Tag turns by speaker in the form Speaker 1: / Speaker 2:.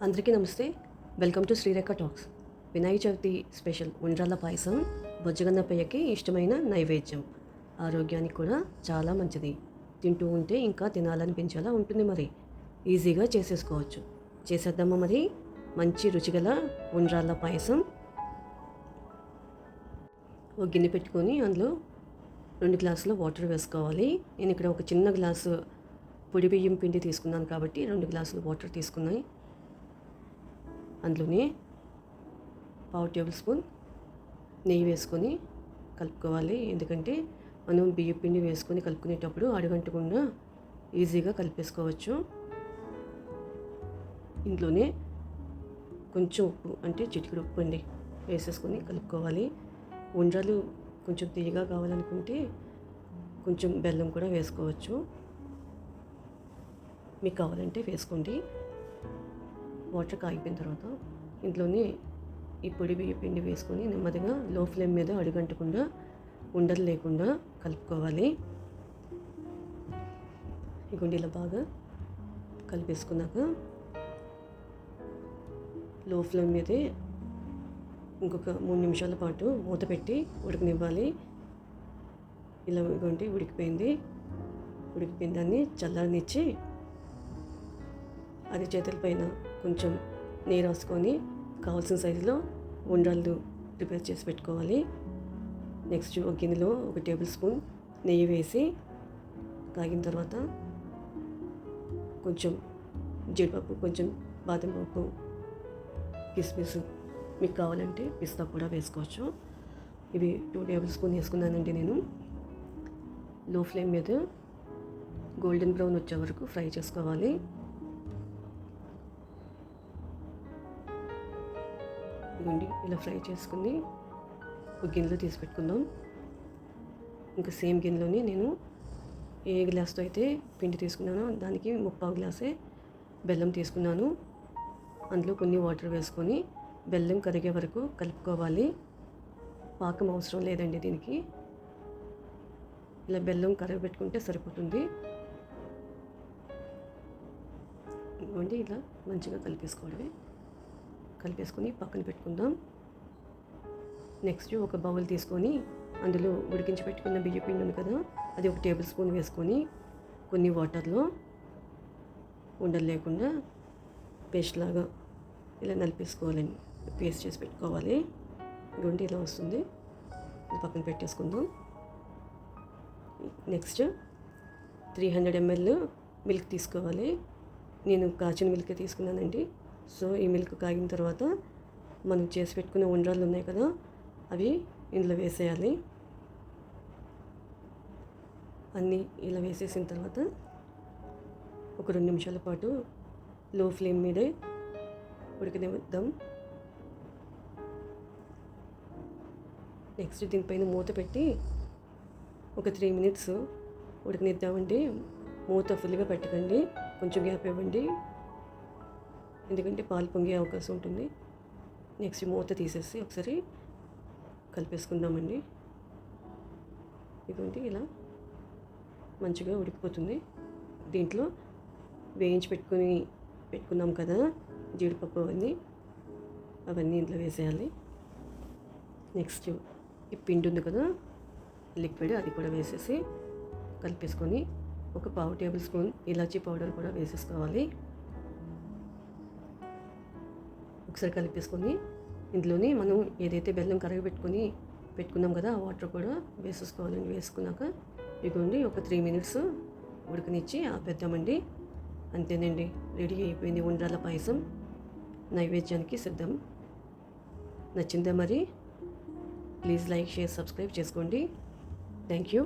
Speaker 1: అందరికీ నమస్తే. Welcome to Srirekha talks. Vinayaka Chavithi special ఉండ్రాళ్ళ పాయసం బొజ్జగన్నపయ్యకి ఇష్టమైన నైవేద్యం. ఆరోగ్యానికి కూడా చాలా మంచిది. తింటూ ఉంటే ఇంకా తినాలనిపించేలా ఉంటుంది. మరి ఈజీగా చేసేసుకోవచ్చు. చేసేద్దామా మరి మంచి రుచిగల ఉండ్రాళ్ళ పాయసం. ఒక గిన్నె పెట్టుకొని అందులో 2 గ్లాసుల వాటర్ వేసుకోవాలి. నేను ఇక్కడ ఒక చిన్న గ్లాసు పొడి బియ్యం పిండి తీసుకున్నాను కాబట్టి 2 గ్లాసులు వాటర్ తీసుకున్నాయి. అందులోనే 1/2 టేబుల్ స్పూన్ నెయ్యి వేసుకొని కలుపుకోవాలి. ఎందుకంటే మనం బియ్యం పిండి వేసుకొని కలుపుకునేటప్పుడు అడుగంటకుండా ఈజీగా కలిపేసుకోవచ్చు. ఇందులోనే కొంచెం ఉప్పు, అంటే చిటికెడు ఉప్పు అండి, వేసేసుకొని కలుపుకోవాలి. ఉండ్రాలు కొంచెం తీయగా కావాలనుకుంటే కొంచెం బెల్లం కూడా వేసుకోవచ్చు. మీకు కావాలంటే వేసుకోండి. వాటర్ కాగిపోయిన తర్వాత ఇంట్లోనే ఈ పొడి బియ్య పిండి వేసుకొని నెమ్మదిగా లో ఫ్లేమ్ మీద అడుగంటకుండా ఉండలు లేకుండా కలుపుకోవాలి. ఈ గుండీలో బాగా కలిపేసుకున్నాక లో ఫ్లేమ్ మీదే ఇంకొక 3 నిమిషాల పాటు మూత పెట్టి ఉడకనివ్వాలి. ఇలా ఉడికిపోయిన దాన్ని చల్లారనిచ్చి అది చేతుల పైన కొంచెం నీరు రాసుకొని కావాల్సిన సైజులో ఉండ్రాళ్ళు ప్రిపేర్ చేసి పెట్టుకోవాలి. నెక్స్ట్ ఒక గిన్నెలో 1 టేబుల్ స్పూన్ నెయ్యి వేసి కాగిన తర్వాత కొంచెం జీడిపప్పు, కొంచెం బాదం పప్పు, కిస్మిస్, మీకు కావాలంటే పిస్తా కూడా వేసుకోవచ్చు. ఇవి 2 టేబుల్ స్పూన్ వేసుకున్నానండి నేను. లో ఫ్లేమ్ మీద గోల్డెన్ బ్రౌన్ వచ్చే వరకు ఫ్రై చేసుకోవాలి. ఇదిగోండి, ఇలా ఫ్రై చేసుకుని ఒక గిన్నెలో తీసి పెట్టుకుందాం. ఇంకా సేమ్ గిన్నెలోని నేను ఏ గ్లాస్తో అయితే పిండి తీసుకున్నానో దానికి 3/4 గ్లాసే బెల్లం తీసుకున్నాను. అందులో కొన్ని వాటర్ వేసుకొని బెల్లం కరిగే వరకు కలుపుకోవాలి. పాకం అవసరం లేదండి దీనికి. ఇలా బెల్లం కరగబెట్టుకుంటే సరిపోతుంది. ఇదిగోండి, ఇలా మంచిగా కలిపేసుకొని పక్కన పెట్టుకుందాం. నెక్స్ట్ ఒక బౌల్ తీసుకొని అందులో ఉడికించి పెట్టుకున్న బియ్య పిండి ఉంది కదా, అది 1 టేబుల్ స్పూన్ వేసుకొని కొన్ని వాటర్లో ఉండలు లేకుండా పేస్ట్ లాగా ఇలా నలిపేసుకోవాలండి. పేస్ట్ చేసి పెట్టుకోవాలి. ఇదిగోండి, ఇలా వస్తుంది. ఇది పక్కన పెట్టేసుకుందాం. నెక్స్ట్ 300 ml మిల్క్ తీసుకోవాలి. నేను కాచిన మిల్క్ తీసుకున్నానండి. సో ఈ మిల్క్ కాగిన తర్వాత మనం చేసి పెట్టుకున్న ఉండ్రాళ్ళు ఉన్నాయి కదా, అవి ఇందులో వేసేయాలి. అన్నీ ఇలా వేసేసిన తర్వాత ఒక 2 నిమిషాల పాటు లో ఫ్లేమ్ మీదే ఉడకనిద్దాం. నెక్స్ట్ దీనిపైన మూత పెట్టి ఒక 3 మినిట్స్ ఉడకనిద్దామండి. మూత ఫుల్గా పెట్టకండి, కొంచెం గ్యాప్ ఇవ్వండి, ఎందుకంటే పాలు పొంగే అవకాశం ఉంటుంది. నెక్స్ట్ మూత తీసేసి ఒకసారి కలిపేసుకుందామండి. ఇదిగోండి, ఇలా మంచిగా ఉడికిపోతుంది. దీంట్లో వేయించి పెట్టుకున్నాం కదా జీడిపప్పు, అవన్నీ ఇంట్లో వేసేయాలి. నెక్స్ట్ ఈ పిండి ఉంది కదా లిక్విడ్, అది కూడా వేసేసి కలిపేసుకొని ఒక 1/2 టేబుల్ స్పూన్ ఇలాచీ పౌడర్ కూడా వేసేసుకోవాలి. ఒకసారి కలిపేసుకొని ఇందులోనే మనం ఏదైతే బెల్లం పెట్టుకున్నాం కదా ఆ వాటర్ కూడా వేసేసుకోవాలండి. వేసుకున్నాక ఇదిగోండి ఒక 3 మినిట్స్ ఉడకనిచ్చి ఆపేద్దామండి. అంతేనండి, రెడీ అయిపోయింది ఉండ్రాళ్ళ పాయసం. నైవేద్యానికి సిద్ధం. నచ్చిందా మరి? ప్లీజ్ లైక్, షేర్, సబ్స్క్రైబ్ చేసుకోండి. Thank you.